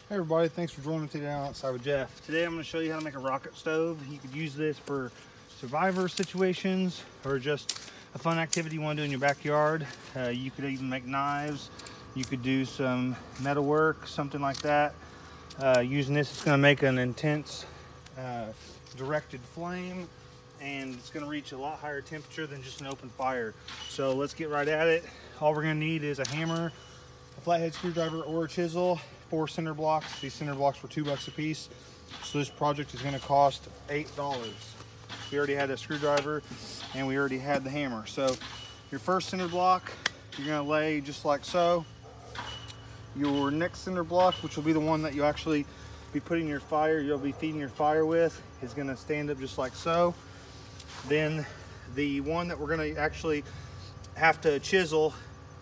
Hey everybody, thanks for joining me today on Outside with Jeff. Today I'm going to show you how to make a rocket stove. You could use this for survivor situations or just a fun activity you want to do in your backyard. You could even make knives. You could do some metal work, something like that. Using this, it's going to make an intense directed flame, and it's going to reach a lot higher temperature than just an open fire. So let's get right at it. All we're going to need is a hammer, a flathead screwdriver, or a chisel. 4 cinder blocks. These cinder blocks were $2 a piece. So this project is going to cost $8. We already had a screwdriver and we already had the hammer. So your first cinder block, you're going to lay just like so. Your next cinder block, which will be the one that you actually be putting your fire, you'll be feeding your fire with, is going to stand up just like so. Then the one that we're going to actually have to chisel,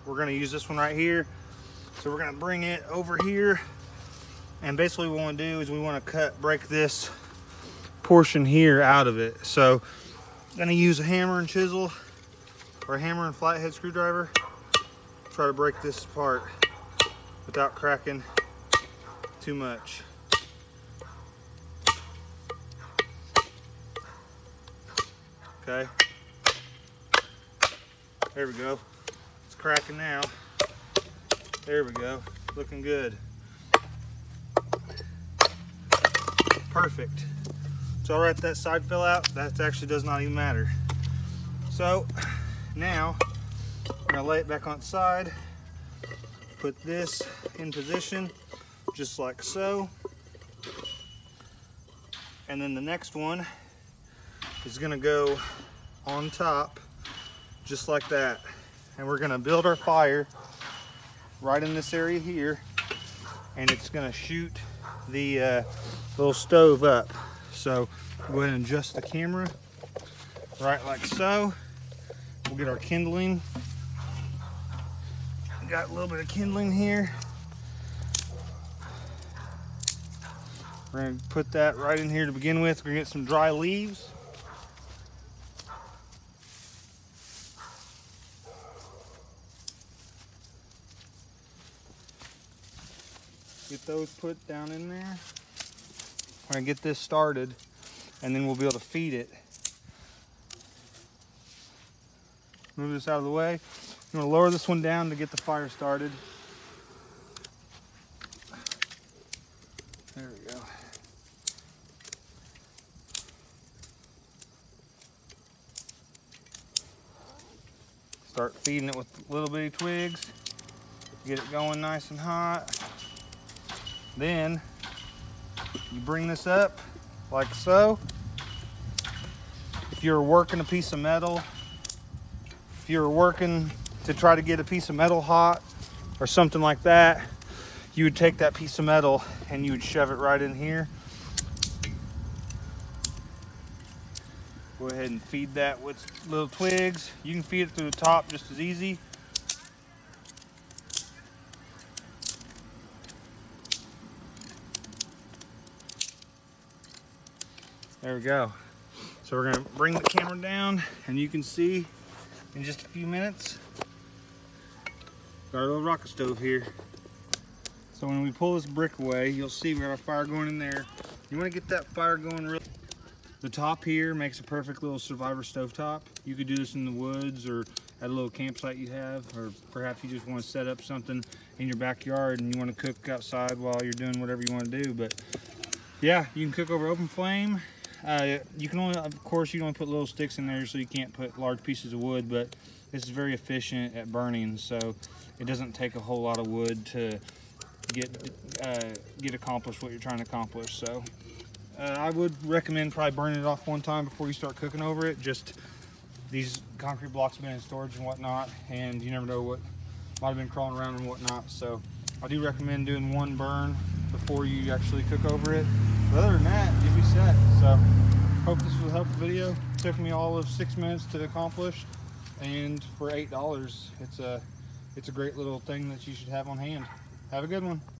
we're going to use this one right here. So we're going to bring it over here, and basically what we want to do is we want to break this portion here out of it. So I'm going to use a hammer and chisel, or a hammer and flathead screwdriver, try to break this apart without cracking too much. Okay, there we go. It's cracking now. There we go, looking good. Perfect. So all right, that side fell out. That actually does not even matter. So now I'm gonna lay it back on its side, put this in position, just like so. And then the next one is gonna go on top, just like that. And we're gonna build our fire right in this area here, and it's going to shoot the little stove up. So go ahead and adjust the camera right like so. We'll get our kindling. Got a little bit of kindling here. We're going to put that right in here to begin with. We're going to get some dry leaves. Get those put down in there. We're gonna get this started, and then we'll be able to feed it. Move this out of the way. I'm gonna lower this one down to get the fire started. There we go. Start feeding it with little bitty twigs. Get it going nice and hot. Then you bring this up like so. If you're working a piece of metal, if you're working to try to get a piece of metal hot or something like that, you would take that piece of metal and you would shove it right in here. Go ahead and feed that with little twigs. You can feed it through the top just as easy. There we go. So we're gonna bring the camera down, and you can see in just a few minutes, got our little rocket stove here. So when we pull this brick away, you'll see we got our fire going in there. You wanna get that fire going real. The top here makes a perfect little survivor stovetop. You could do this in the woods or at a little campsite you have, or perhaps you just wanna set up something in your backyard and you wanna cook outside while you're doing whatever you wanna do. But yeah, you can cook over open flame. You can only, of course, you don't put little sticks in there, so you can't put large pieces of wood, but this is very efficient at burning, so it doesn't take a whole lot of wood to get accomplished what you're trying to accomplish. So I would recommend probably burning it off one time before you start cooking over it. Just these concrete blocks have been in storage and whatnot, and you never know what might have been crawling around and whatnot. So I do recommend doing one burn before you actually cook over it. But other than that, you'll be set. So hope this was a helpful video. It took me all of 6 minutes to accomplish, and for $8, it's a great little thing that you should have on hand. Have a good one.